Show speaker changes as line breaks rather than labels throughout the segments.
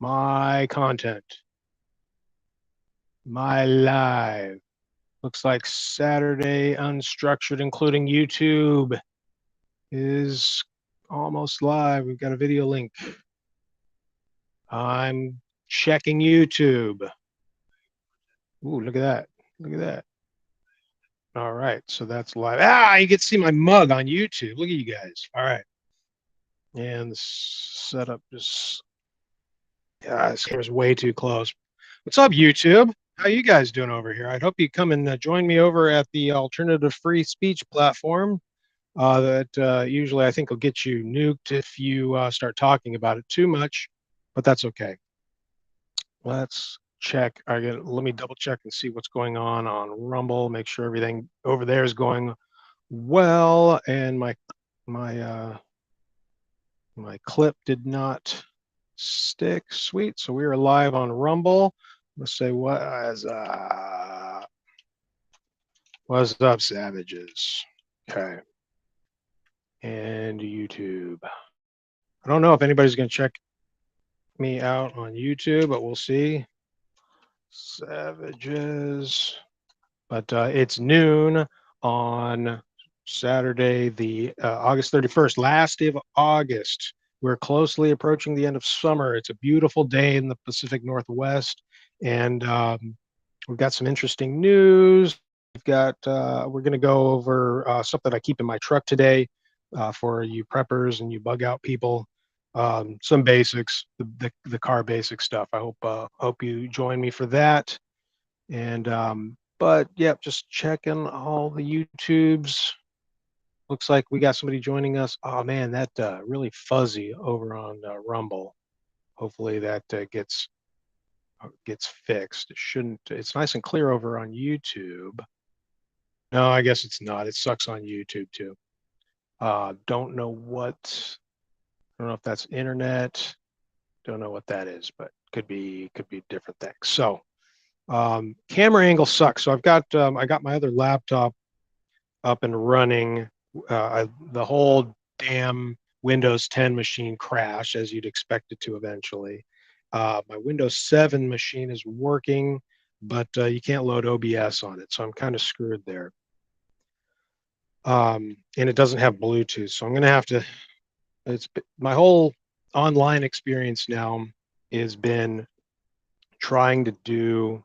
my content, my live. Looks like Saturday Unstructured, including YouTube, is almost live. We've got a video link. I'm checking YouTube. Ooh, look at that. Look at that. All right, so that's live. You get to see my mug on YouTube. Look at you guys. All right. And the setup just, this camera's way too close. What's up, YouTube? How you guys doing over here? I hope you come and join me over at the alternative free speech platform that usually I think will get you nuked if you start talking about it too much, but that's okay. Let's check. Let me double check and see what's going on Rumble. Make sure everything over there is going well, and my clip did not stick. Sweet. So we are live on Rumble. Let's say what's up, savages? Okay. And YouTube. I don't know if anybody's going to check me out on YouTube, but we'll see. Savages. But it's noon on Saturday, the August 31st, last day of August. We're closely approaching the end of summer. It's a beautiful day in the Pacific Northwest, and we've got some interesting news. We're going to go over something I keep in my truck today for you preppers and you bug out people. Some basics, the car basic stuff. I hope you join me for that. And but yeah, just checking all the YouTubes. Looks like we got somebody joining us. Oh man, that really fuzzy over on Rumble. Hopefully that gets fixed. It shouldn't. It's nice and clear over on YouTube. No, I guess it's not. It sucks on YouTube too. Don't know if that's internet. Don't know what that is, but could be different things. So camera angle sucks. So I got my other laptop up and running. The whole damn Windows 10 machine crashed, as you'd expect it to eventually. My Windows 7 machine is working, but you can't load OBS on it, so I'm kind of screwed there. And it doesn't have Bluetooth, so I'm going to have to. My whole online experience now has been trying to do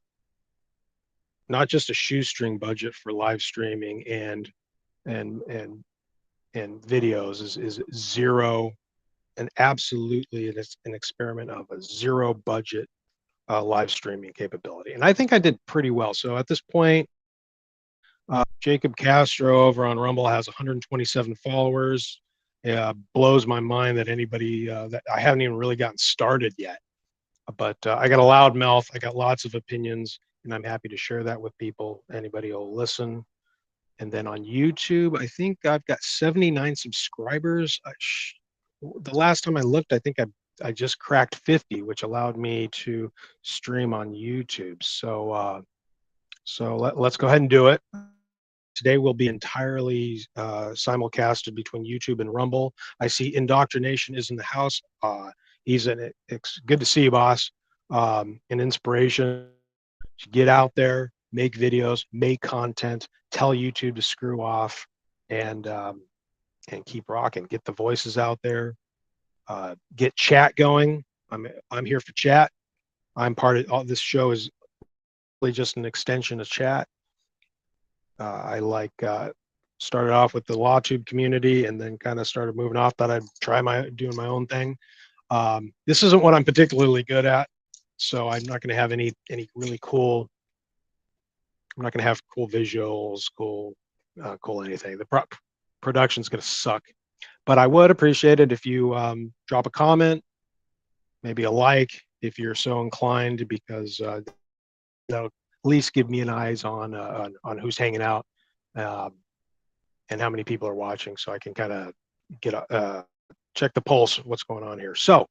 not just a shoestring budget for live streaming and videos is zero, and absolutely it's an experiment of a zero budget live streaming capability. And I think I did pretty well. So at this point, Jacob Castro over on Rumble has 127 followers. Blows my mind that anybody that I haven't even really gotten started yet. But I got a loud mouth. I got lots of opinions, and I'm happy to share that with people. Anybody will listen. And then on YouTube, I think I've got 79 subscribers. The last time I looked, I think I just cracked 50, which allowed me to stream on YouTube. So let's go ahead and do it. Today will be entirely simulcasted between YouTube and Rumble. I see Indoctrination is in the house. It's good to see you, boss. An inspiration to get out there, make videos, make content, tell YouTube to screw off, and keep rocking. Get the voices out there. Get chat going. I'm here for chat. I'm part of all this show is really just an extension of chat. I started off with the LawTube community and then kind of started moving off. Thought I'd try doing my own thing. This isn't what I'm particularly good at, so I'm not going to have any really cool. I'm not going to have cool visuals, cool anything. The production's going to suck, but I would appreciate it if you drop a comment, maybe a like if you're so inclined, because that'll at least give me an eyes on who's hanging out and how many people are watching, so I can kind of get check the pulse of what's going on here. So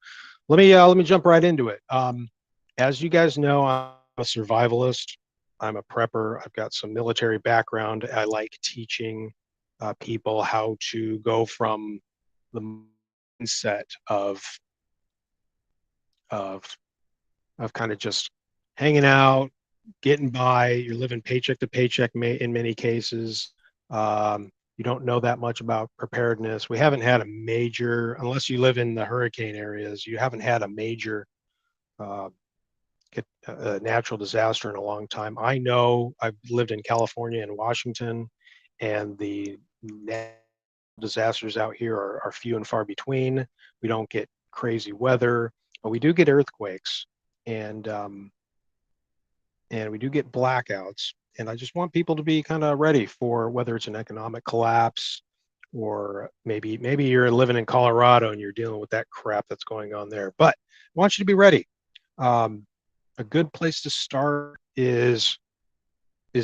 let me jump right into it. As you guys know, I'm a survivalist. I'm a prepper. I've got some military background. I like teaching people how to go from the mindset of of kind of just hanging out, getting by. You're living paycheck to paycheck in many cases. You don't know that much about preparedness. We haven't had a major, unless you live in the hurricane areas, you haven't had a major uh, natural disaster in a long time. I know I've lived in California and Washington, and the disasters out here are few and far between. We don't get crazy weather, but we do get earthquakes, and and we do get blackouts. And I just want people to be kind of ready for whether it's an economic collapse, or maybe you're living in Colorado and you're dealing with that crap that's going on there. But I want you to be ready. Um, a good place to start is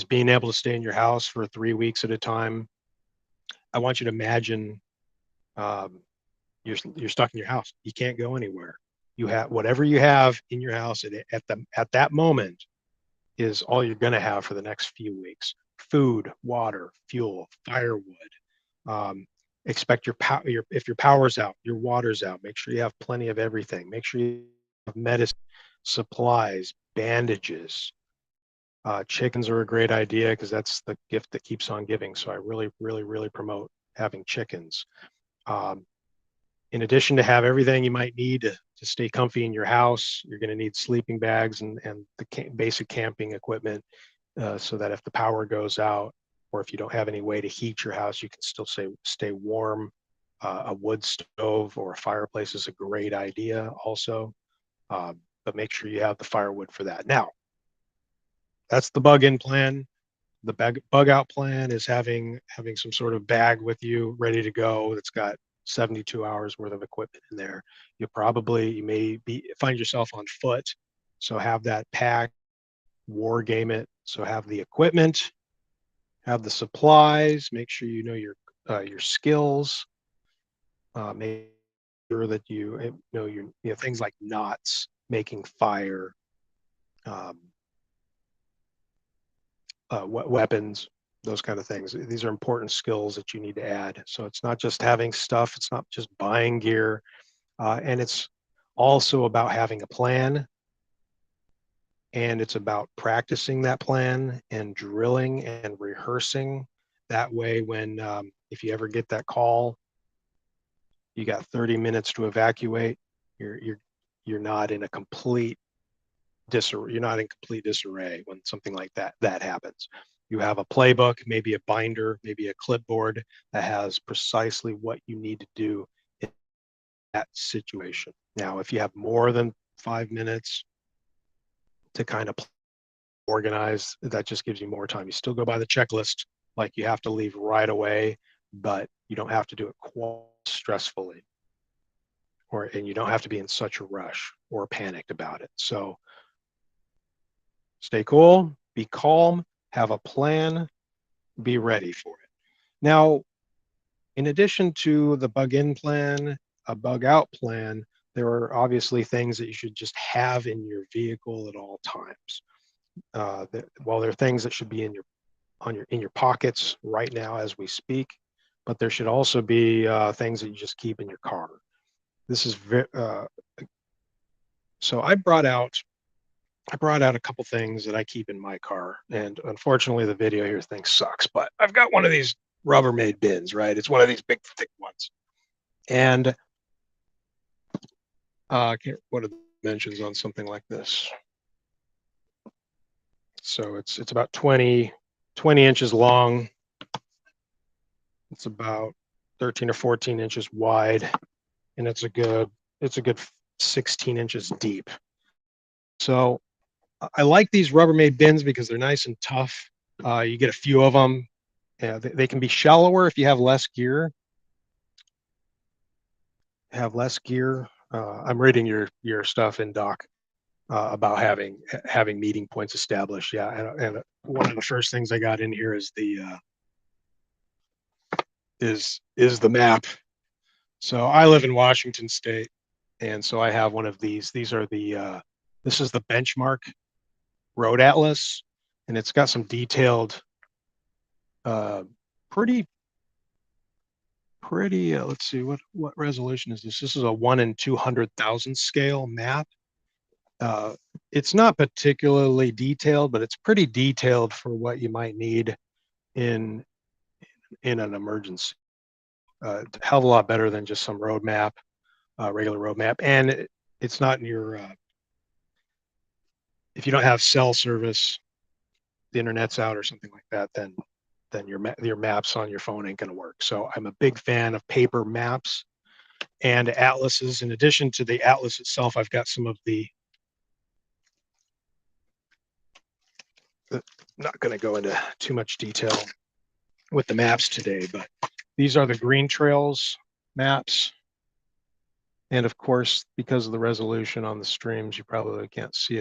being able to stay in your house for 3 weeks at a time. I want you to imagine um, you're stuck in your house. You can't go anywhere. You have whatever you have in your house at that moment is all you're going to have for the next few weeks. Food, water, fuel, firewood. Um, expect if your power's out, your water's out. Make sure you have plenty of everything. Make sure you have medicine, supplies, bandages. Chickens are a great idea because that's the gift that keeps on giving. So I really, really, really promote having chickens. Um, in addition to have everything you might need to stay comfy in your house, you're going to need sleeping bags and the basic camping equipment so that if the power goes out, or if you don't have any way to heat your house, you can still stay warm. A wood stove or a fireplace is a great idea also, but make sure you have the firewood for that. Now, that's the bug-in plan. The bug-out plan is having some sort of bag with you ready to go that's got 72 hours worth of equipment in there. You may find yourself on foot, so have that packed, war game it. So have the equipment, have the supplies, make sure you know your skills, make sure that you know things like knots, making fire, um, weapons, those kind of things. These are important skills that you need to add. So it's not just having stuff, it's not just buying gear, and it's also about having a plan, and it's about practicing that plan and drilling and rehearsing. That way, when if you ever get that call, you got 30 minutes to evacuate. You're not in a complete disarray. You're not in complete disarray when something like that happens. You have a playbook, maybe a binder, maybe a clipboard that has precisely what you need to do in that situation. Now, if you have more than 5 minutes to kind of organize, that just gives you more time. You still go by the checklist, like you have to leave right away, but you don't have to do it quite stressfully, and you don't have to be in such a rush or panicked about it. So stay cool, be calm, have a plan, be ready for it. Now, in addition to the bug in plan, a bug out plan, there are obviously things that you should just have in your vehicle at all times. Well, there are things that should be in your pockets right now as we speak, but there should also be things that you just keep in your car. This is so I brought out a couple things that I keep in my car, and unfortunately, the video here thing sucks. But I've got one of these Rubbermaid bins, right? It's one of these big, thick ones, and what are the dimensions on something like this? So it's about 20 inches long. It's about 13 or 14 inches wide, and it's a good 16 inches deep. So I like these Rubbermaid bins because they're nice and tough. You get a few of them. Yeah, they can be shallower if you have less gear. I'm reading your stuff in Doc about having meeting points established. Yeah, and one of the first things I got in here is the map. So I live in Washington State, and so I have one of these. This is the Benchmark Road Atlas, and it's got some detailed, pretty. Let's see, what resolution is this? This is a 1 in 200,000 scale map. It's not particularly detailed, but it's pretty detailed for what you might need in an emergency. A hell of a lot better than just some road map, regular road map. And it's not in your if you don't have cell service, the internet's out or something like that, then your maps on your phone ain't going to work. So I'm a big fan of paper maps and atlases. In addition to the atlas itself, I've got some of the not going to go into too much detail with the maps today, but these are the green trails maps. And of course, because of the resolution on the streams, you probably can't see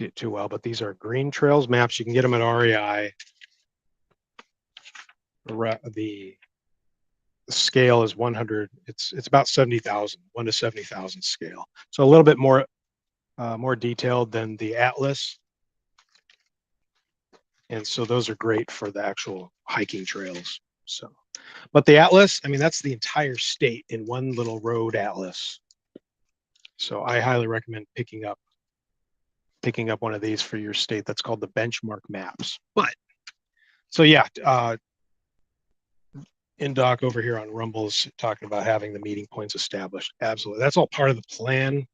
it too well, but these are green trails maps. You can get them at REI. The scale is 100. It's about 70,000, 1 to 70,000 scale. So a little bit more detailed than the atlas. And so those are great for the actual hiking trails. So, but the atlas, I mean, that's the entire state in one little road atlas. So I highly recommend picking up one of these for your state. That's called the benchmark maps. But so yeah, Doc over here on Rumble is talking about having the meeting points established. Absolutely, that's all part of the plan.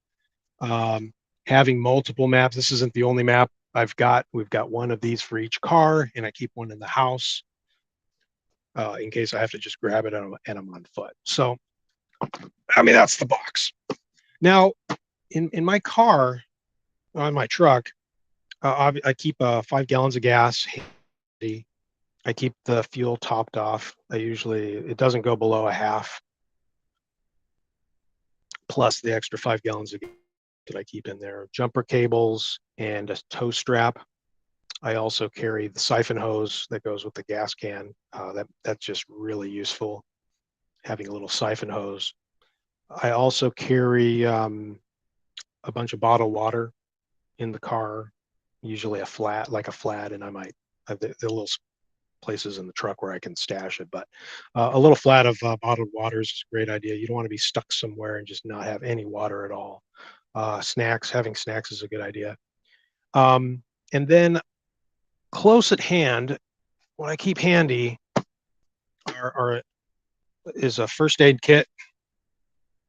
Having multiple maps. This isn't the only map I've got. We've got one of these for each car, and I keep one in the house in case I have to just grab it and I'm on foot. So, I mean, that's the box. Now, in my car, on my truck, I keep 5 gallons of gas handy. I keep the fuel topped off. It doesn't go below a half, plus the extra 5 gallons of gas that I keep in there. Jumper cables and a tow strap. I also carry the siphon hose that goes with the gas can. That's just really useful, having a little siphon hose. I also carry a bunch of bottled water in the car, usually a flat, and I might have the little places in the truck where I can stash it. But a little flat of bottled water is a great idea. You don't want to be stuck somewhere and just not have any water at all. Having snacks is a good idea. And then close at hand, what I keep handy is a first aid kit.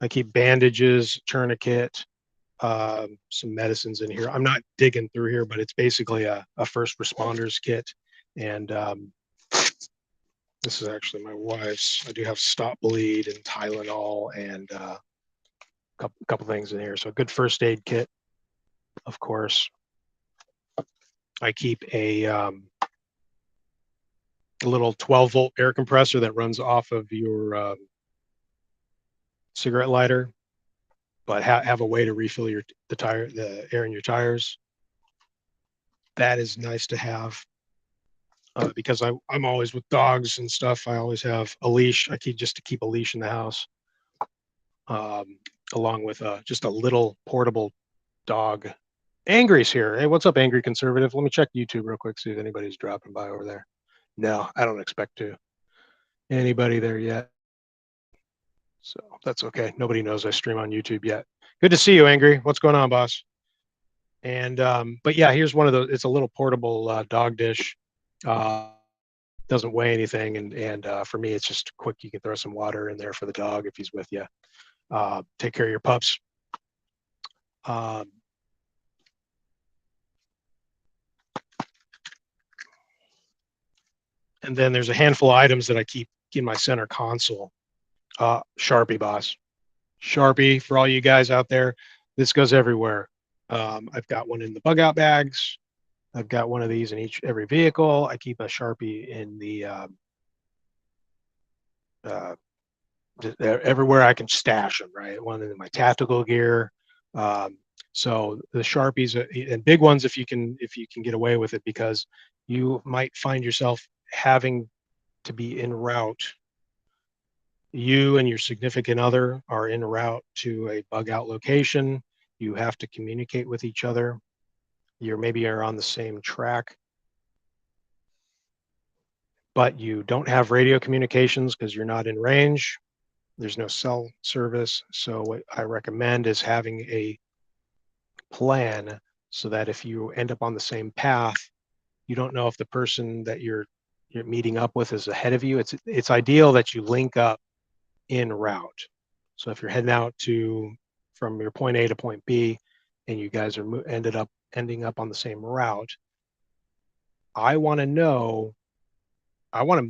I keep bandages, tourniquet, some medicines in here. I'm not digging through here, but it's basically a first responders kit. And this is actually my wife's. I do have stop bleed and Tylenol and a couple things in here. So a good first aid kit, of course. I keep a little 12-volt air compressor that runs off of your cigarette lighter, but have a way to refill the air in your tires. That is nice to have because I'm always with dogs and stuff. I always have a leash. I keep a leash in the house, along with just a little portable dog. Angry's here. Hey, what's up, Angry Conservative? Let me check YouTube real quick, see if anybody's dropping by over there. No, I don't expect to. Anybody there yet? So that's okay. Nobody knows I stream on YouTube yet. Good to see you, Angry. What's going on, boss? And but yeah, here's one of those. It's a little portable dog dish. Doesn't weigh anything, and for me, it's just quick. You can throw some water in there for the dog if he's with you. Take care of your pups. And then there's a handful of items that I keep in my center console. Sharpie, boss. Sharpie for all you guys out there. This goes everywhere. I've got one in the bug out bags. I've got one of these in every vehicle. I keep a Sharpie in the everywhere I can stash them. Right, one in my tactical gear. So the Sharpies and big ones, if you can get away with it, because you might find yourself having to be en route. You and your significant other are en route to a bug out location. You have to communicate with each other. Maybe you're on the same track, but you don't have radio communications because you're not in range. There's no cell service. So what I recommend is having a plan so that if you end up on the same path, you don't know if the person that you're meeting up with is ahead of you. It's ideal that you link up in route. So if you're heading out from your point A to point B, and you guys are ending up on the same route, I want to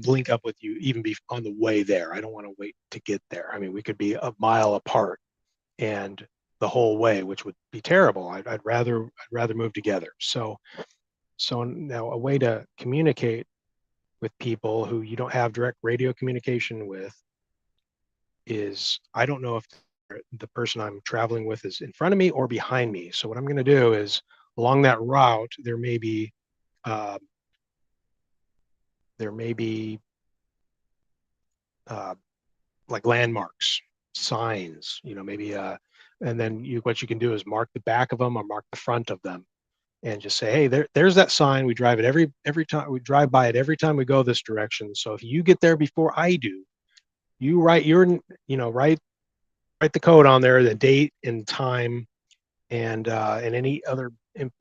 link up with you even be on the way there. I don't want to wait to get there. I mean, we could be a mile apart and the whole way, which would be terrible. I'd rather move together. So now a way to communicate with people who you don't have direct radio communication with is, I don't know if the person I'm traveling with is in front of me or behind me. So what I'm going to do is, along that route, there may be uh, uh, like landmarks, signs, maybe and then what you can do is mark the back of them or mark the front of them, and just say, hey, there's that sign. We drive it every time, we drive by it every time we go this direction. So if you get there before I do, you write the code on there, the date and time, and any other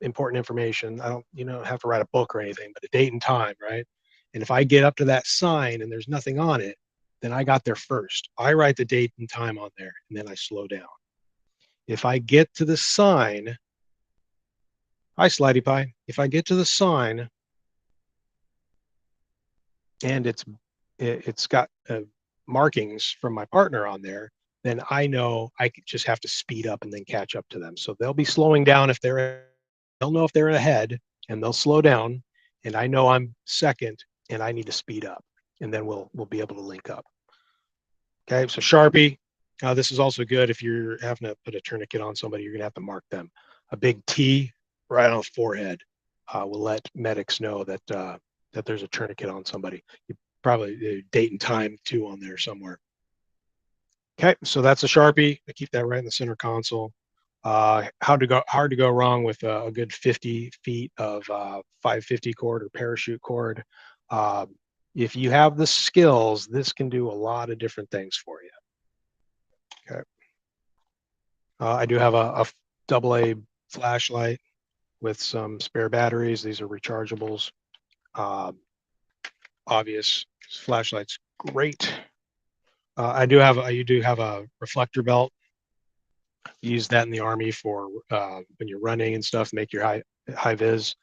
important information. I don't, have to write a book or anything, but a date and time, right? And if I get up to that sign and there's nothing on it, then I got there first. I write the date and time on there, and then I slow down. If I get to the sign, hi Slidey Pie. If I get to the sign and it's got markings from my partner on there, then I know I just have to speed up and then catch up to them. So they'll be slowing down they'll know if they're ahead, and they'll slow down, and I know I'm second and I need to speed up, and then we'll be able to link up. Okay, so Sharpie. This is also good if you're having to put a tourniquet on somebody. You're gonna have to mark them. A big T right on the forehead will let medics know that there's a tourniquet on somebody. You probably date and time too on there somewhere. Okay, so that's a Sharpie. I keep that right in the center console. Hard to go wrong with a good 50 feet of 550 cord or parachute cord. If you have the skills, this can do a lot of different things for you. Okay. I do have a AA flashlight with some spare batteries. These are rechargeables. Obvious flashlight's great. You do have a reflector belt. Use that in the Army for when you're running and stuff, make your high vis.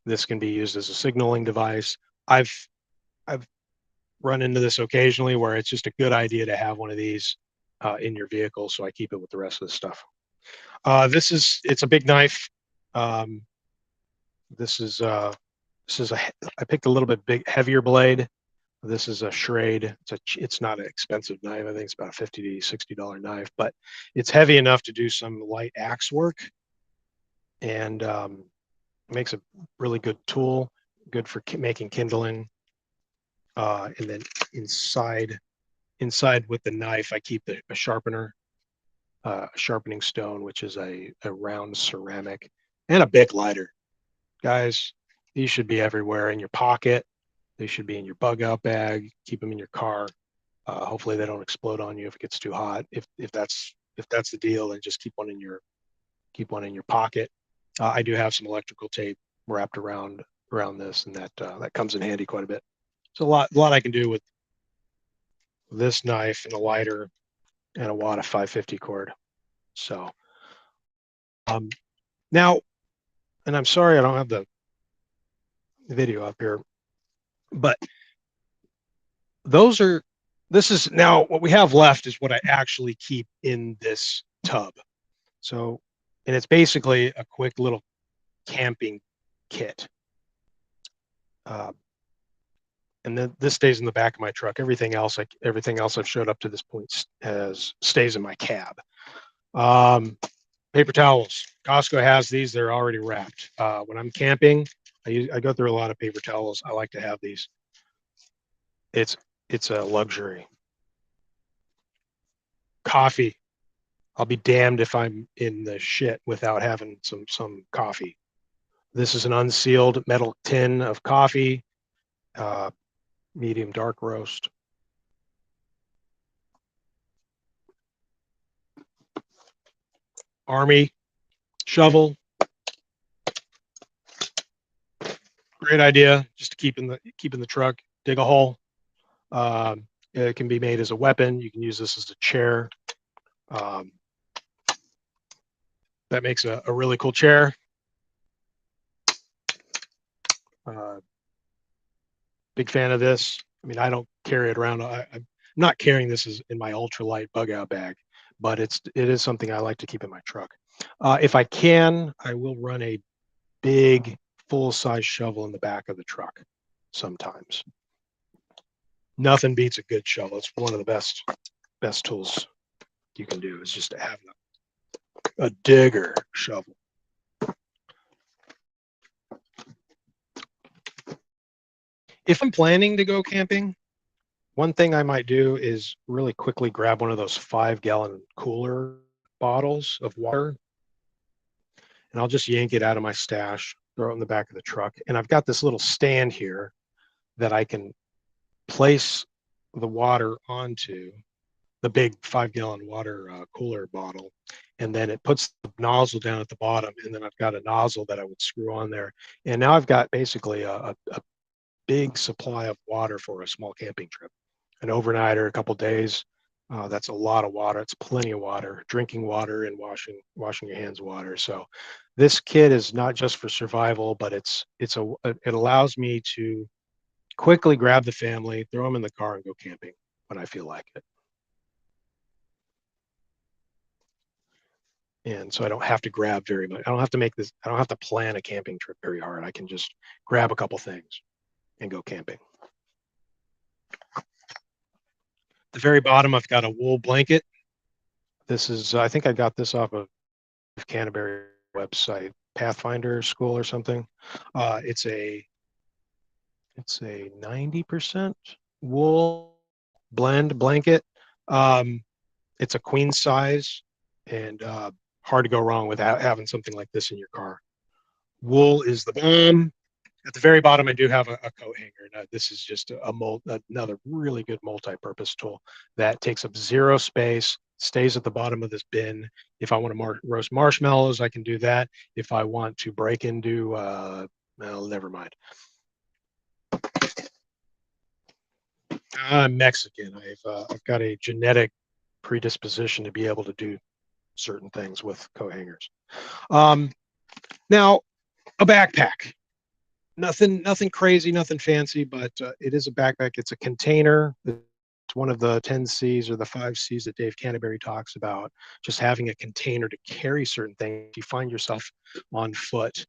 This can be used as a signaling device. I've run into this occasionally where it's just a good idea to have one of these in your vehicle, so I keep it with the rest of the stuff. It's a big knife. I picked a little bit heavier blade. This is a Schrade. It's not an expensive knife. I think it's about a $50 to $60 knife, but it's heavy enough to do some light axe work, and makes a really good tool, good for making kindling. And then inside with the knife, I keep a sharpener, a sharpening stone, which is a round ceramic, and a Bic lighter. Guys, these should be everywhere in your pocket. They should be in your bug out bag. Keep them in your car. Hopefully they don't explode on you if it gets too hot. If that's the deal, then just keep one in your pocket. I do have some electrical tape wrapped around this, and that comes in handy quite a bit. So a lot I can do with this knife and a lighter and a wad of 550 cord. So now, and I'm sorry I don't have the video up here, but this is now what we have left is what I actually keep in this tub. So, and it's basically a quick little camping kit. And then this stays in the back of my truck. Everything else I've showed up to this point stays in my cab. Paper towels. Costco has these. They're already wrapped. When I'm camping, I go through a lot of paper towels. I like to have these. It's a luxury. Coffee. I'll be damned if I'm in the shit without having some coffee. This is an unsealed metal tin of coffee, medium dark roast. Army shovel, great idea, just to keep in the truck. Dig a hole. It can be made as a weapon. You can use this as a chair. Um, that makes a really cool chair. Big fan of this. I mean, I don't carry it around. I'm not carrying this as in my ultralight bug out bag, but it is something I like to keep in my truck. If I can, I will run a big full-size shovel in the back of the truck sometimes. Nothing beats a good shovel. It's one of the best tools you can do, is just to have a digger shovel. If I'm planning to go camping, one thing I might do is really quickly grab one of those 5-gallon cooler bottles of water, and I'll just yank it out of my stash, throw it in the back of the truck. And I've got this little stand here that I can place the water onto, the big 5-gallon water cooler bottle. And then it puts the nozzle down at the bottom. And then I've got a nozzle that I would screw on there. And now I've got basically a big supply of water for a small camping trip. An overnight or a couple days, that's a lot of water. It's plenty of water, drinking water and washing your hands water. So this kit is not just for survival, but it allows me to quickly grab the family, throw them in the car, and go camping when I feel like it. And so I don't have to grab very much. I don't have to plan a camping trip very hard. I can just grab a couple things and go camping. The very bottom, I've got a wool blanket. This is, I think I got this off of Canterbury website, Pathfinder School or something. It's a 90% wool blend blanket. It's a queen size, and hard to go wrong with having something like this in your car. Wool is the bomb. At the very bottom, I do have a coat hanger. Now, this is just another really good multi-purpose tool that takes up zero space, stays at the bottom of this bin. If I want to roast marshmallows, I can do that. If I want to break into, well, never mind. I'm Mexican. I've got a genetic predisposition to be able to do certain things with coat hangers. Now, a backpack. Nothing crazy, nothing fancy, but it is a backpack. It's a container. It's one of the 10 C's or the 5 C's that Dave Canterbury talks about, just having a container to carry certain things. If you find yourself on foot,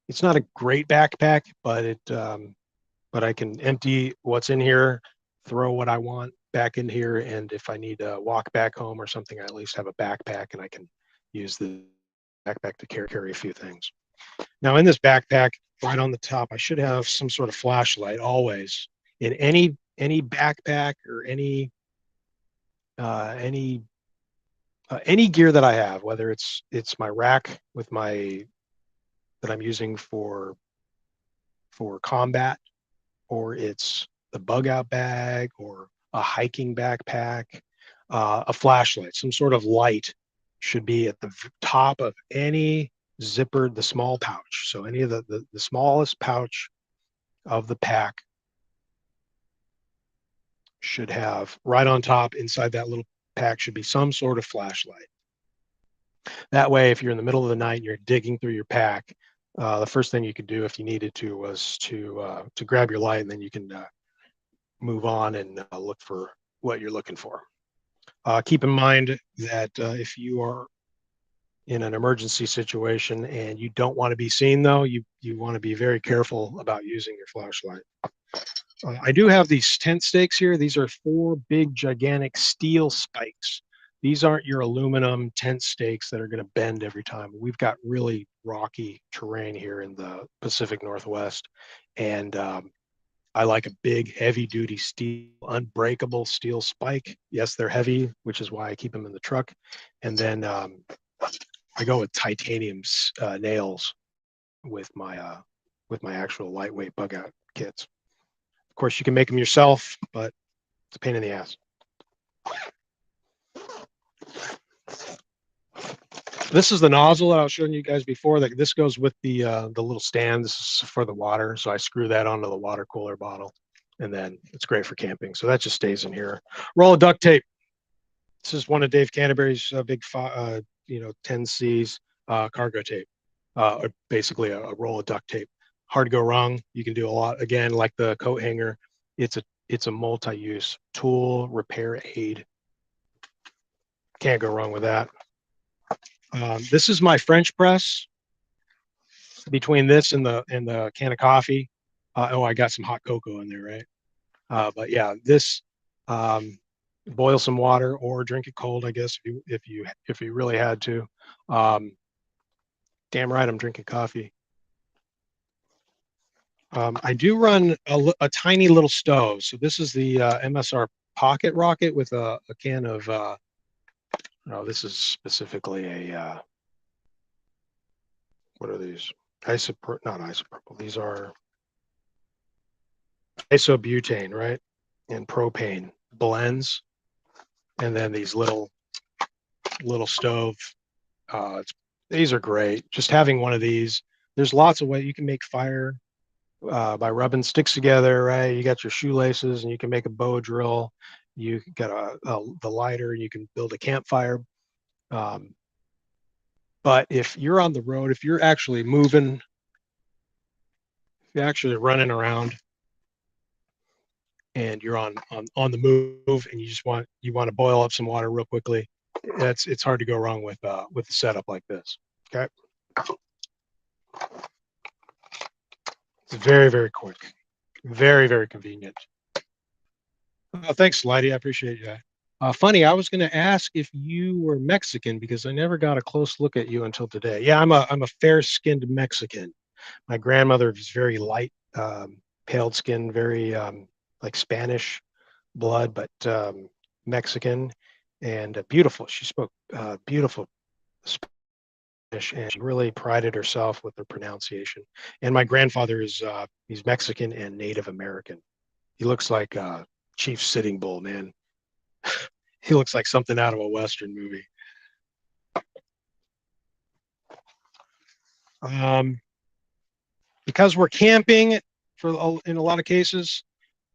it's not a great backpack, but but I can empty what's in here, throw what I want back in here, and if I need to walk back home or something, I at least have a backpack and I can use the backpack to carry a few things. Now in this backpack, right on the top, I should have some sort of flashlight always. In any backpack or any gear that I have, whether it's my rack with that I'm using for combat, or it's the bug out bag, or a hiking backpack, a flashlight, some sort of light should be at the top of any zippered, the small pouch. So any of the smallest pouch of the pack should have, right on top inside that little pack, should be some sort of flashlight. That way, if you're in the middle of the night and you're digging through your pack, the first thing you could do if you needed to was to grab your light, and then you can move on and look for what you're looking for. Keep in mind that if you are in an emergency situation and you don't want to be seen, though, you want to be very careful about using your flashlight. I do have these tent stakes here. These are 4 big, gigantic steel spikes. These aren't your aluminum tent stakes that are going to bend every time. We've got really rocky terrain here in the Pacific Northwest, and I like a big, heavy-duty steel, unbreakable steel spike. Yes, they're heavy, which is why I keep them in the truck. And then I go with titanium nails with my actual lightweight bug out kits. Of course, you can make them yourself, but it's a pain in the ass. This is the nozzle that I was showing you guys before. That this goes with the little stand. This is for the water, so I screw that onto the water cooler bottle, and then it's great for camping. So that just stays in here. Roll of duct tape. This is one of Dave Canterbury's big, 10Cs cargo tape, or basically a roll of duct tape. Hard to go wrong. You can do a lot. Again, like the coat hanger, it's a multi-use tool, repair aid. Can't go wrong with that. This is my French press. Between this and the can of coffee, I got some hot cocoa in there, right? But yeah, this boil some water or drink it cold, I guess, if you really had to. Um, damn right, I'm drinking coffee. I do run a tiny little stove. So this is the MSR Pocket Rocket with a can of. No, this is specifically a. What are these? Not isopropyl. These are isobutane, right? And propane blends, and then these little stove. These are great. Just having one of these. There's lots of ways you can make fire by rubbing sticks together, right? You got your shoelaces, and you can make a bow drill. You got the lighter. You can build a campfire. Um, but if you're on the road, if you're actually moving, if you're actually running around, and you're on the move, and you want to boil up some water real quickly, it's hard to go wrong with a setup like this. Okay, it's very, very quick, very, very convenient. Thanks, Slidey. I appreciate that. Funny, I was going to ask if you were Mexican because I never got a close look at you until today. Yeah, I'm a fair-skinned Mexican. My grandmother was very light, pale skin, very like Spanish blood, but Mexican and beautiful. She spoke beautiful Spanish, and she really prided herself with her pronunciation. And my grandfather is he's Mexican and Native American. He looks like Chief Sitting Bull, man. He looks like something out of a Western movie. Um, because we're camping in a lot of cases,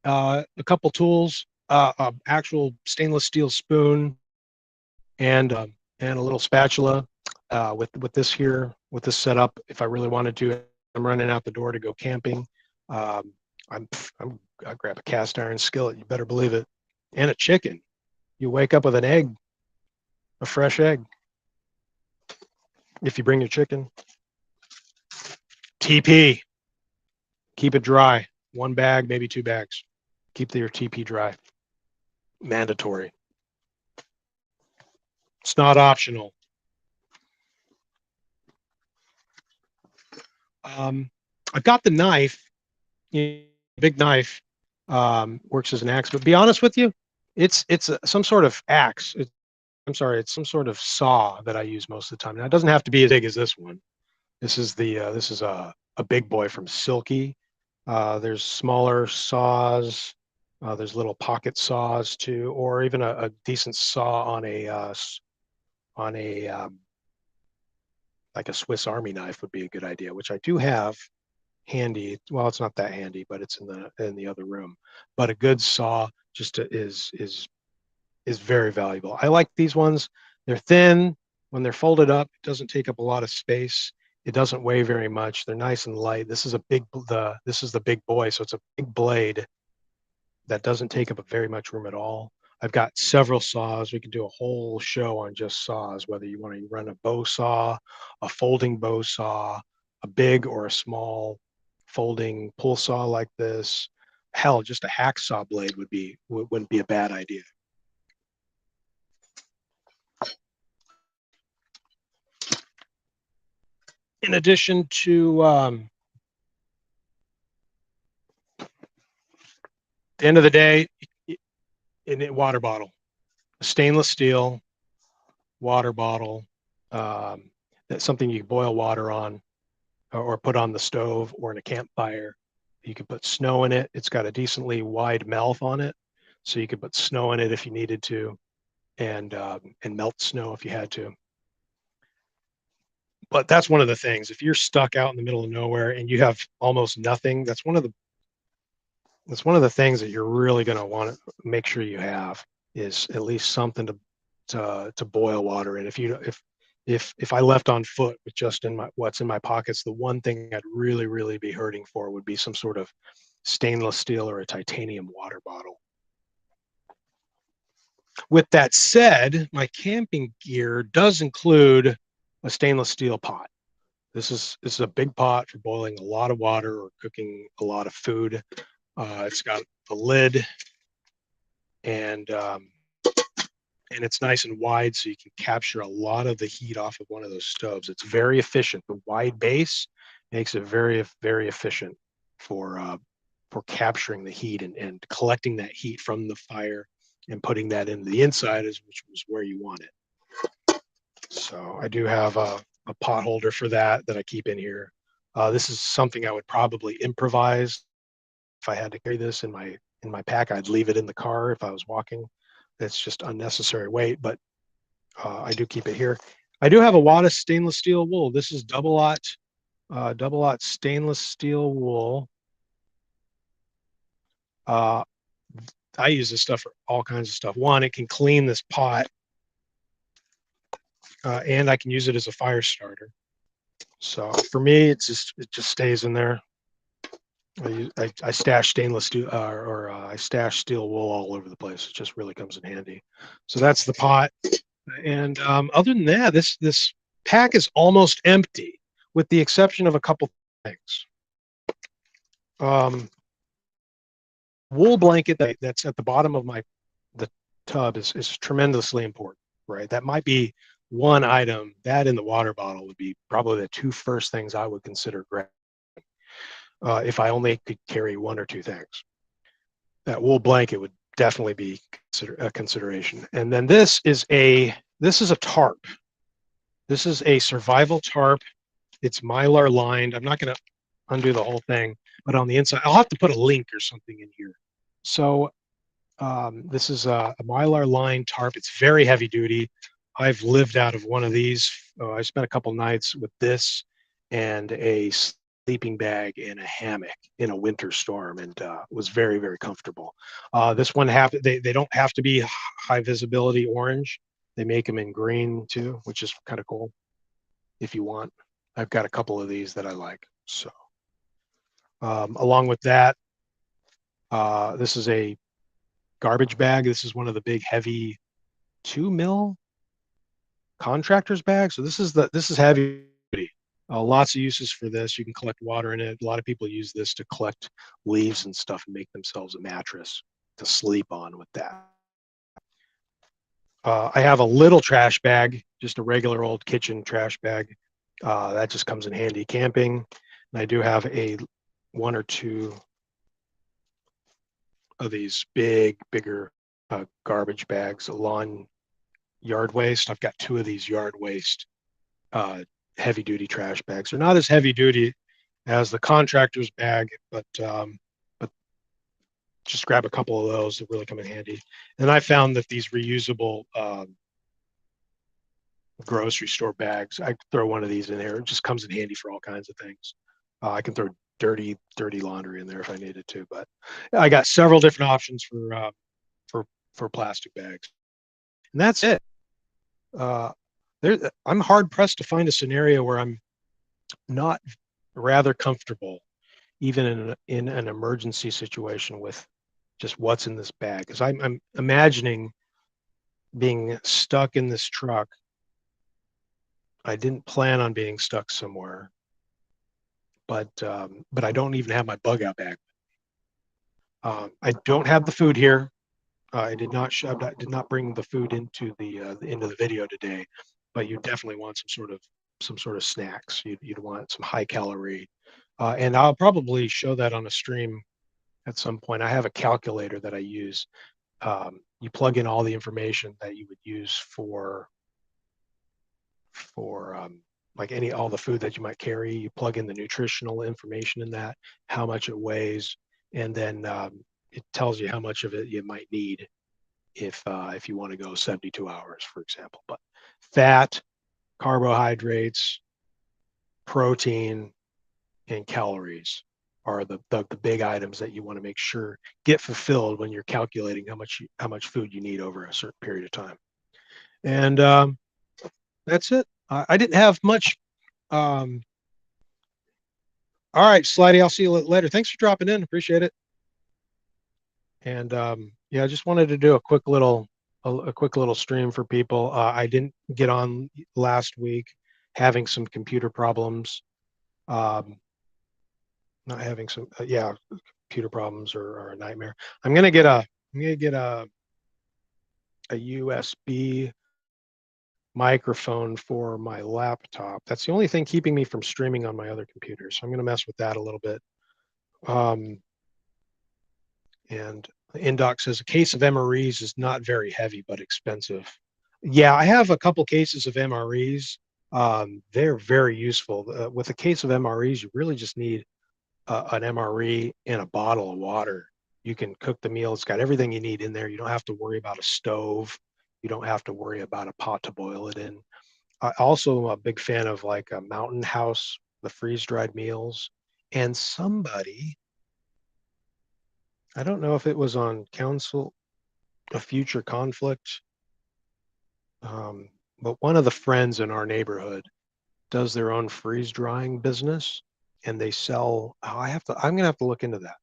a couple tools, actual stainless steel spoon, and a little spatula. With this here, with this setup, if I really wanted to, I'm running out the door to go camping. Um, I grab a cast iron skillet. You better believe it, and a chicken. You wake up with an egg, a fresh egg. If you bring your chicken, TP, keep it dry. One bag, maybe two bags. Keep your TP dry. Mandatory. It's not optional. I've got the knife, big knife, works as an axe. But be honest with you, it's some sort of axe. I'm sorry, it's some sort of saw that I use most of the time. Now it doesn't have to be as big as this one. This is a big boy from Silky. There's smaller saws. There's little pocket saws too, or even a decent saw on a like a Swiss Army knife would be a good idea, which I do have handy. Well, it's not that handy, but it's in the other room. But a good saw is very valuable. I like these ones. They're thin. When they're folded up, it doesn't take up a lot of space. It doesn't weigh very much. They're nice and light. This is the big boy, so it's a big blade that doesn't take up very much room at all. I've got several saws. We could do a whole show on just saws, whether you want to run a bow saw, a folding bow saw, a big or a small folding pull saw like this. Hell, just a hacksaw blade wouldn't be a bad idea. In addition to the end of the day, in a water bottle, a stainless steel water bottle. That's something you can boil water on, or put on the stove or in a campfire. You can put snow in it. It's got a decently wide mouth on it, so you could put snow in it if you needed to, and melt snow if you had to. But that's one of the things. If you're stuck out in the middle of nowhere and you have almost nothing, that's one of the things that you're really going to want to make sure you have is at least something to boil water in. If I left on foot with just in my what's in my pockets, the one thing I'd really be hurting for would be some sort of stainless steel or a titanium water bottle. With that said, my camping gear does include a stainless steel pot. This is a big pot for boiling a lot of water or cooking a lot of food. It's got a lid and and it's nice and wide, so you can capture a lot of the heat off of one of those stoves. It's very efficient. The wide base makes it very efficient for capturing the heat and collecting that heat from the fire and putting that into the inside, which was where you want it. So I do have a pot holder for that I keep in here. This is something I would probably improvise if I had to carry this in my pack. I'd leave it in the car if I was walking. It's just unnecessary weight, but I do keep it here. I do have a wad of stainless steel wool. This is double aught stainless steel wool. I use this stuff for all kinds of stuff. One, it can clean this pot, and I can use it as a fire starter. So for me, it just stays in there. I stash stainless steel I stash steel wool all over the place. It just really comes in handy. So that's the pot. And other than that, this pack is almost empty, with the exception of a couple things. Wool blanket that's at the bottom of the tub is tremendously important, right? That might be one item. That in the water bottle would be probably the two first things I would consider grabbing if I only could carry one or two things. That wool blanket would definitely be a consideration. And then this is a tarp. This is a survival tarp. It's Mylar lined. I'm not going to undo the whole thing, but on the inside, I'll have to put a link or something in here. So this is a Mylar lined tarp. It's very heavy duty. I've lived out of one of these. I spent a couple nights with this and a sleeping bag and a hammock in a winter storm, and was very comfortable. This one they don't have to be high visibility orange. They make them in green too, which is kind of cool if you want. I've got a couple of these that I like. So along with that, this is a garbage bag. This is one of the big heavy 2 mil contractor's bags. So this is heavy. Lots of uses for this. You can collect water in it. A lot of people use this to collect leaves and stuff and make themselves a mattress to sleep on with that. I have a little trash bag, just a regular old kitchen trash bag. That just comes in handy camping. And I do have one or two of these bigger garbage bags, lawn yard waste. I've got two of these yard waste heavy duty trash bags. They're not as heavy duty as the contractor's bag, but just grab a couple of those that really come in handy. And I found that these reusable grocery store bags, I throw one of these in there. It just comes in handy for all kinds of things. I can throw dirty laundry in there if I needed to, but I got several different options for plastic bags. And that's it. I'm hard pressed to find a scenario where I'm not rather comfortable, even in an emergency situation, with just what's in this bag. Because I'm imagining being stuck in this truck. I didn't plan on being stuck somewhere, but I don't even have my bug out bag. I don't have the food here. I did not bring the food into the video today, but you definitely want some sort of snacks. You'd want some high calorie, and I'll probably show that on a stream at some point. I have a calculator that I use. You plug in all the information that you would use for like all the food that you might carry. You plug in the nutritional information in that, how much it weighs, and then it tells you how much of it you might need if you want to go 72 hours, for example. But fat, carbohydrates, protein, and calories are the big items that you want to make sure get fulfilled when you're calculating how much food you need over a certain period of time. And that's it. I didn't have much. Um, all right, Slidey, I'll see you later. Thanks for dropping in. Appreciate it. And yeah, I just wanted to do a quick little stream for people. I didn't get on last week, having some computer problems. Um, not having some yeah, computer problems are a nightmare. I'm gonna get a USB microphone for my laptop. That's the only thing keeping me from streaming on my other computer. So I'm gonna mess with that a little bit. Um, and Indoc says a case of MREs is not very heavy but expensive. Yeah, I have a couple cases of MREs. They're very useful. With a case of MREs, you really just need an MRE and a bottle of water. You can cook the meal. It's got everything you need in there. You don't have to worry about a stove. You don't have to worry about a pot to boil it in. I also am a big fan of like a Mountain House, the freeze dried meals. And somebody, I don't know if it was on Council of Future Conflict, um, but one of the friends in our neighborhood does their own freeze drying business, and they sell. Oh, I'm gonna have to look into that,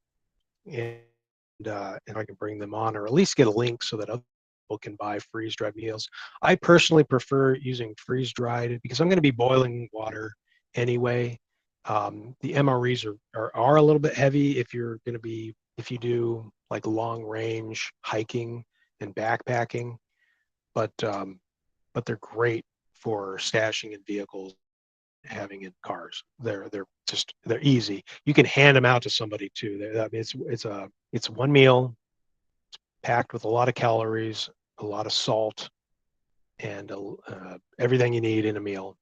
and I can bring them on, or at least get a link so that other people can buy freeze dried meals. I personally prefer using freeze dried because I'm going to be boiling water anyway. The MREs are a little bit heavy if you do like long range hiking and backpacking, but they're great for stashing in vehicles, having in cars. They're easy. You can hand them out to somebody too. I mean, it's one meal packed with a lot of calories, a lot of salt, and everything you need in a meal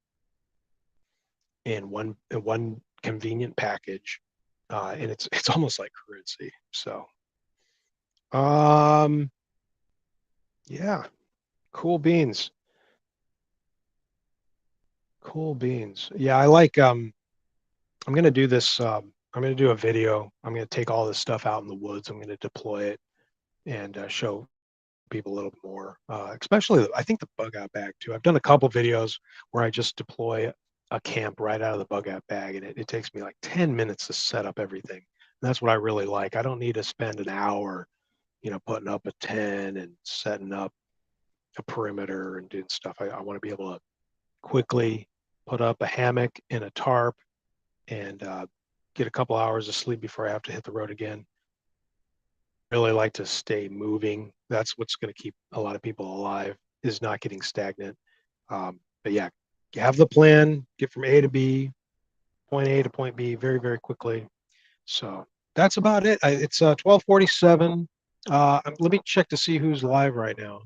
in one convenient package, and it's almost like currency. So, um, yeah, cool beans, cool beans. Yeah, I like. I'm gonna do this. I'm gonna do a video. I'm gonna take all this stuff out in the woods. I'm gonna deploy it and show people a little bit more, especially I think the bug out bag too. I've done a couple videos where I just deploy a camp right out of the bug out bag, and it takes me like 10 minutes to set up everything. And that's what I really like. I don't need to spend an hour, putting up a tent and setting up a perimeter and doing stuff. I want to be able to quickly put up a hammock and a tarp and get a couple hours of sleep before I have to hit the road again. Really like to stay moving. That's what's going to keep a lot of people alive, is not getting stagnant. But yeah, have the plan, get from A to B, point A to point B very, very quickly. So that's about it. It's 12:47. Let me check to see who's live right now.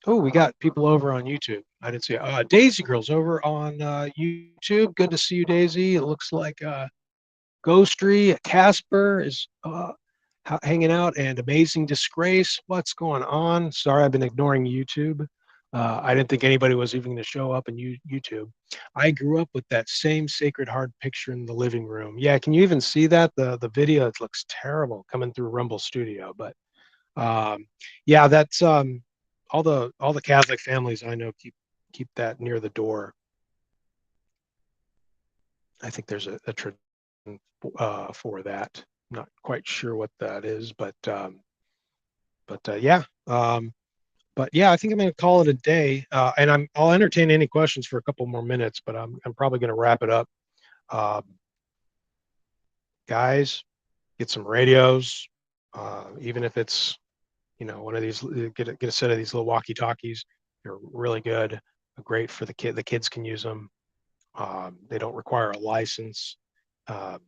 Oh, we got people over on YouTube. I didn't see it. Daisy Girl's over on YouTube. Good to see you, Daisy. It looks like Ghostry, Casper is hanging out, and Amazing Disgrace. What's going on? Sorry, I've been ignoring YouTube. I didn't think anybody was even going to show up in YouTube. I grew up with that same Sacred Heart picture in the living room. Yeah, can you even see that? The video, it looks terrible coming through Rumble Studio. But yeah, that's all the Catholic families I know keep that near the door. I think there's a tradition for that. I'm not quite sure what that is, yeah. But yeah, I think I'm going to call it a day, and I'll entertain any questions for a couple more minutes, but I'm probably going to wrap it up. Um, Guys, get some radios, even if it's one of these. Get a set of these little walkie-talkies. They're really good, great for the kid. The kids can use them. They don't require a license. Uh,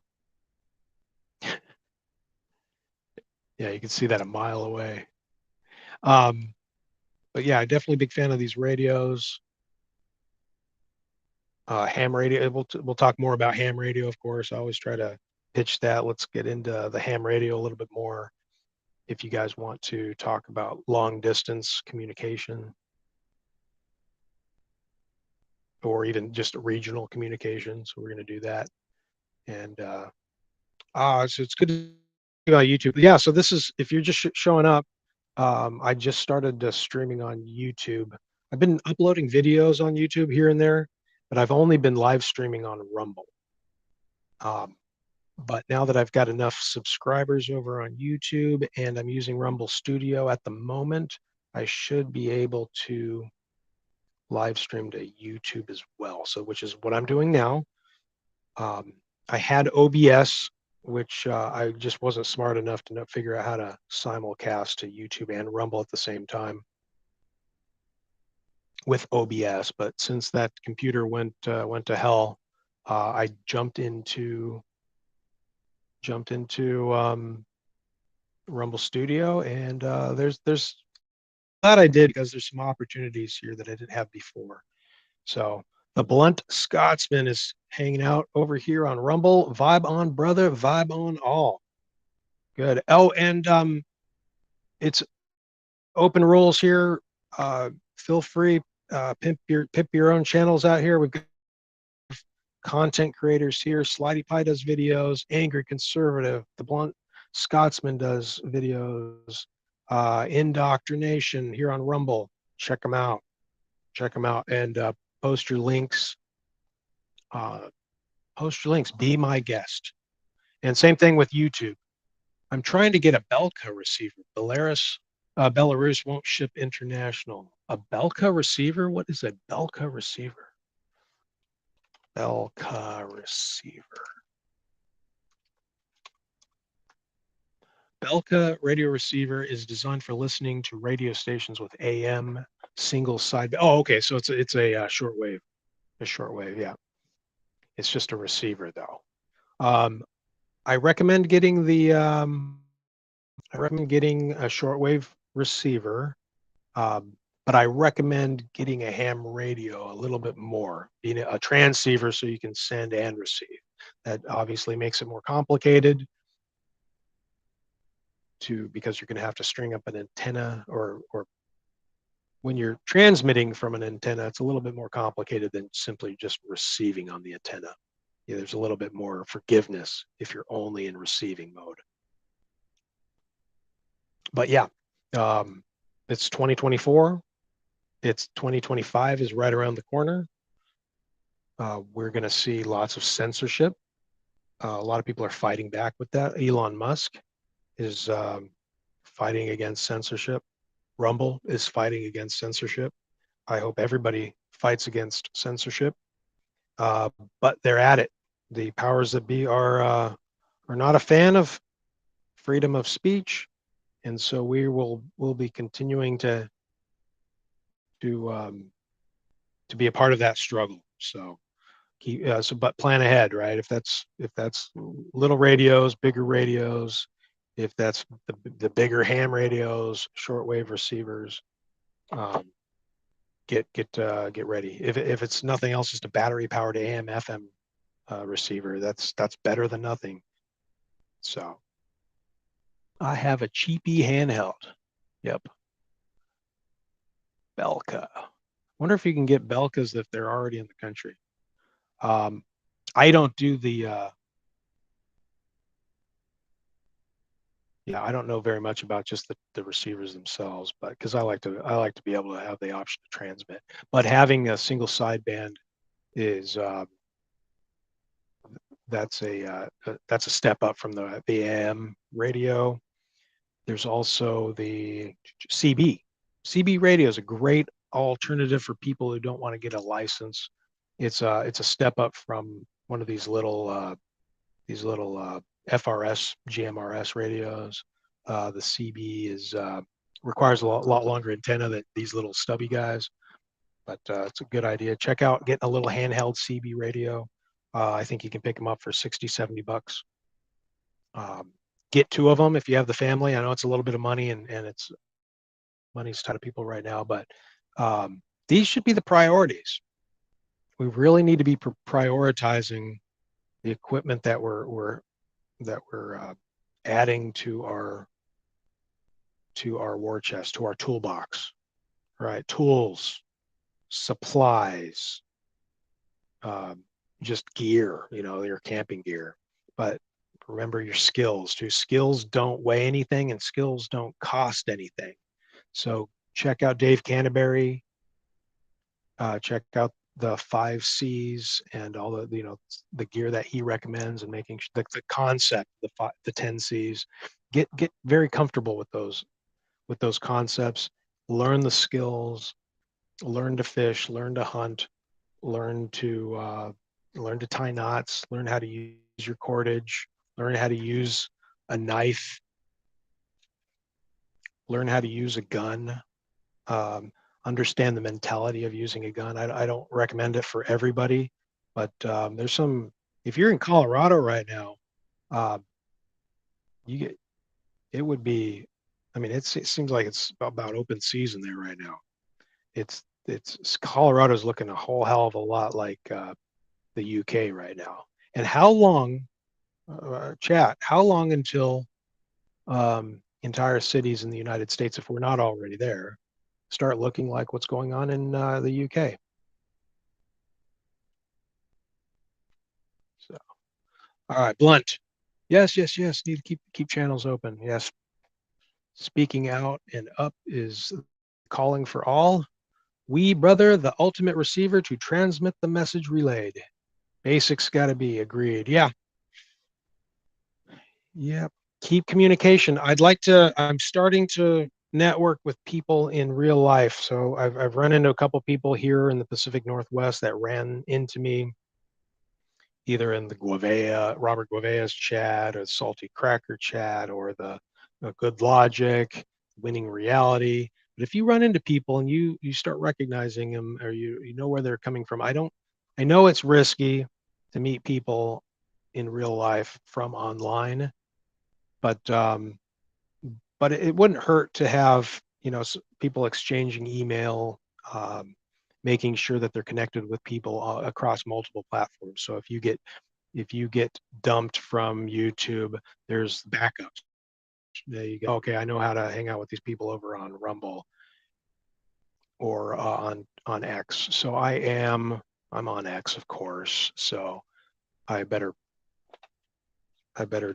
yeah, you can see that a mile away. But yeah, definitely big fan of these radios. Ham radio. We'll talk more about ham radio, of course. I always try to pitch that. Let's get into the ham radio a little bit more. If you guys want to talk about long distance communication. or even just regional communication. So we're going to do that. And so it's good to see about YouTube. Yeah, so this is, if you're just showing up, I just started streaming on YouTube. I've been uploading videos on YouTube here and there, but I've only been live streaming on Rumble. Um, but now that I've got enough subscribers over on YouTube and I'm using Rumble Studio at the moment, I should be able to live stream to YouTube as well. So, which is what I'm doing now. Um, I had OBS, which I just wasn't smart enough to figure out how to simulcast to YouTube and Rumble at the same time with OBS. But since that computer went to hell, I jumped into Rumble Studio, and there's glad I did, because there's some opportunities here that I didn't have before. So the Blunt Scotsman is hanging out over here on Rumble. Vibe on, brother. Vibe on all. Good. Oh, and it's open rules here. Feel free, pimp your own channels out here. We've got content creators here. Slidey Pie does videos. Angry Conservative. The Blunt Scotsman does videos. Indoctrination here on Rumble. Check them out. Check them out, and post your links. Post your links. Be my guest. And same thing with YouTube. I'm trying to get a Belka receiver. Belarus won't ship international. A Belka receiver? What is a Belka receiver? Belka receiver. Belka radio receiver is designed for listening to radio stations with AM single side. Oh, okay. So it's a shortwave. A shortwave, yeah. It's just a receiver though. I recommend getting a shortwave receiver, but I recommend getting a ham radio a little bit more, being a transceiver, so you can send and receive. That obviously makes it more complicated because you're going to have to string up an antenna, or when you're transmitting from an antenna, it's a little bit more complicated than simply just receiving on the antenna. Yeah, there's a little bit more forgiveness if you're only in receiving mode. But yeah, it's 2024. It's 2025 is right around the corner. We're going to see lots of censorship. A lot of people are fighting back with that. Elon Musk is fighting against censorship. Rumble is fighting against censorship. I hope everybody fights against censorship. But they're at it. The powers that be are not a fan of freedom of speech, and so we'll be continuing to be a part of that struggle. So but plan ahead, right? If that's little radios, bigger radios, if that's the bigger ham radios, shortwave receivers, get ready. If it's nothing else, just a battery powered AM FM receiver, that's better than nothing. So I have a cheapy handheld. Yep. Belka. Wonder if you can get Belkas if they're already in the country. I don't do the I don't know very much about just the receivers themselves, but because I like to be able to have the option to transmit. But having a single sideband is that's a step up from the AM radio. There's also the CB. CB radio is a great alternative for people who don't want to get a license. It's a step up from one of these little FRS, GMRS radios. The CB requires a lot longer antenna than these little stubby guys, but it's a good idea. Check out getting a little handheld CB radio. I think you can pick them up for 60, 70 bucks. Get two of them if you have the family. I know it's a little bit of money, and it's money's tight to people right now, but these should be the priorities. We really need to be prioritizing the equipment that we're adding to our war chest, to our toolbox, right? Tools, supplies, just gear, your camping gear. But remember your skills too. Skills don't weigh anything and skills don't cost anything. So check out Dave Canterbury, check out the 5 C's and all the gear that he recommends, and making the concept, the 10 C's. Get very comfortable with those concepts. Learn the skills. Learn to fish. Learn to hunt. Learn to tie knots. Learn how to use your cordage. Learn how to use a knife. Learn how to use a gun. um, Understand the mentality of using a gun. I don't recommend it for everybody, but there's some. If you're in Colorado right now, uh, you get it would be. I mean, it seems like it's about open season there right now. It's Colorado's looking a whole hell of a lot like the UK right now. And how long, chat? How long until entire cities in the United States, if we're not already there, start looking like what's going on in the UK? So, all right, Blunt. Yes, yes, yes. Need to keep channels open. Yes. Speaking out and up is calling for all. We, brother, the ultimate receiver to transmit the message relayed. Basics got to be agreed. Yeah. Yep. Keep communication. I'm starting to network with people in real life. So I've run into a couple people here in the Pacific Northwest that ran into me either in the Robert Guevea's chat, or Salty Cracker chat, or the Good Logic, Winning Reality. But if you run into people and you start recognizing them, or you know where they're coming from, I know it's risky to meet people in real life from online, but it wouldn't hurt to have people exchanging email, making sure that they're connected with people across multiple platforms. So if you get dumped from YouTube, there's backups. There you go. Okay, I know how to hang out with these people over on Rumble or on X. So I'm on X, of course. So I better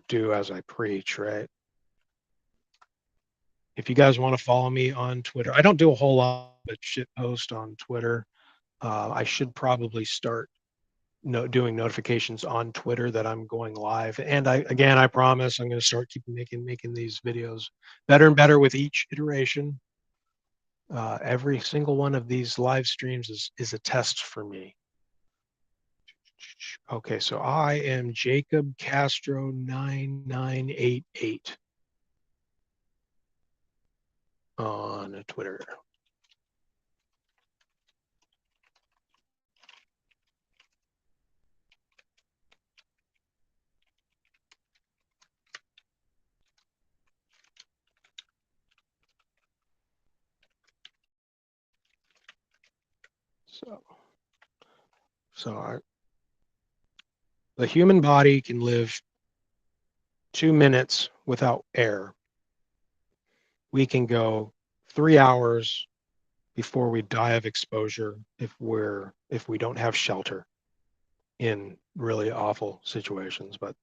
do as I preach, right? If you guys want to follow me on Twitter, I don't do a whole lot of shit post on Twitter. I should probably start doing notifications on Twitter that I'm going live. And I promise I'm going to start keep making these videos better and better with each iteration. Every single one of these live streams is a test for me. Okay, so I am Jacob Castro 9988 on Twitter. So the human body can live 2 minutes without air. We can go 3 hours before we die of exposure if we don't have shelter in really awful situations. But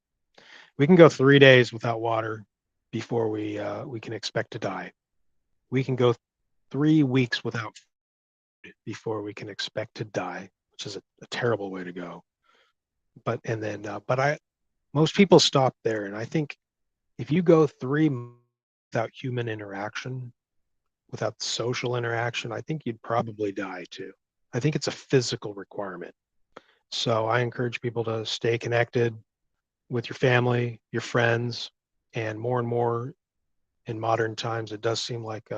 we can go 3 days without water before we can expect to die. We can go 3 weeks without food before we can expect to die, which is a terrible way to go. But most people stop there, and I think if you go 3 months without human interaction, without social interaction, I think you'd probably die too. I think it's a physical requirement. So I encourage people to stay connected with your family, your friends, and more in modern times, it does seem like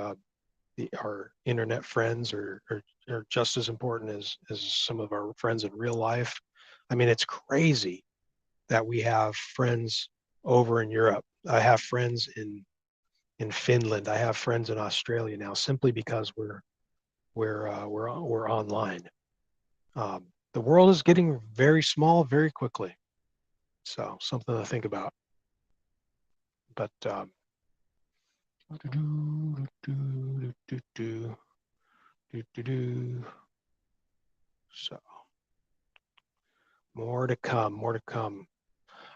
our internet friends are just as important as some of our friends in real life. I mean, it's crazy that we have friends over in Europe. I have friends in Finland. I have friends in Australia now, simply because we're online. The world is getting very small very quickly, so something to think about. But so More to come. More to come.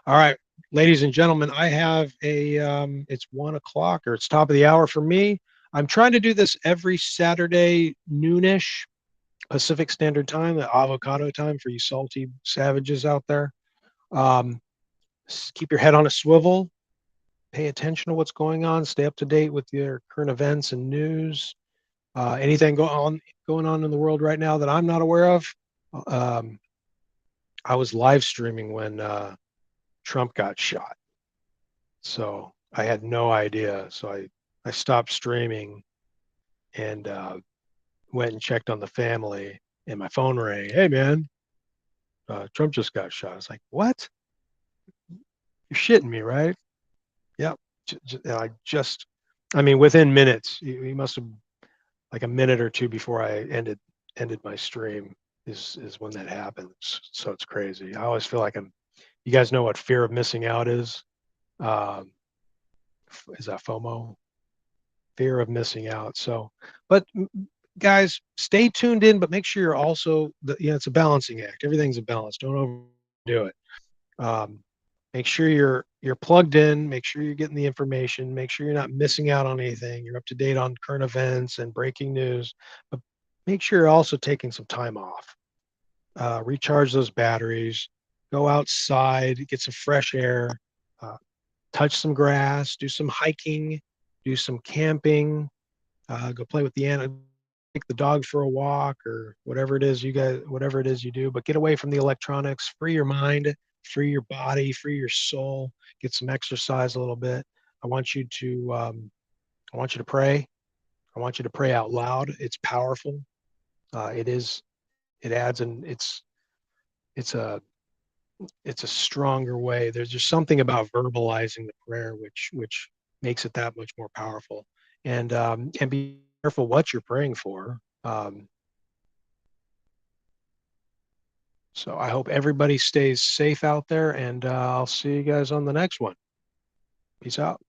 All right, ladies and gentlemen, I have it's 1 o'clock or it's top of the hour for me. I'm trying to do this every Saturday noonish Pacific Standard Time, the avocado time for you salty savages out there. Um, keep your head on a swivel. Pay attention to what's going on. Stay up to date with your current events and news. Anything going on in the world right now that I'm not aware of. Um, I was live streaming when Trump got shot. So I had no idea. So I stopped streaming and went and checked on the family, and my phone rang. Hey, man, Trump just got shot. I was like, what? You're shitting me, right? Yep. I mean, within minutes, he must have like a minute or two before I ended my stream is when that happens. So it's crazy. I always feel like you guys know what fear of missing out is? Um, is that FOMO? Fear of missing out. So, but guys, stay tuned in, but make sure you're also it's a balancing act. Everything's a balance. Don't overdo it. Um, make sure you're plugged in. Make sure you're getting the information. Make sure you're not missing out on anything. You're up to date on current events and breaking news. But make sure you're also taking some time off. Recharge those batteries. Go outside, get some fresh air. Touch some grass. Do some hiking. Do some camping. Go play with the animal, take the dog for a walk or whatever it is you do, but get away from the electronics, free your mind, free your body, free your soul, get some exercise a little bit. I want you to, I want you to pray. I want you to pray out loud. It's powerful. It is, it adds, and it's a, it's a stronger way. There's just something about verbalizing the prayer, which makes it that much more powerful. And be careful what you're praying for. So I hope everybody stays safe out there, and I'll see you guys on the next one. Peace out.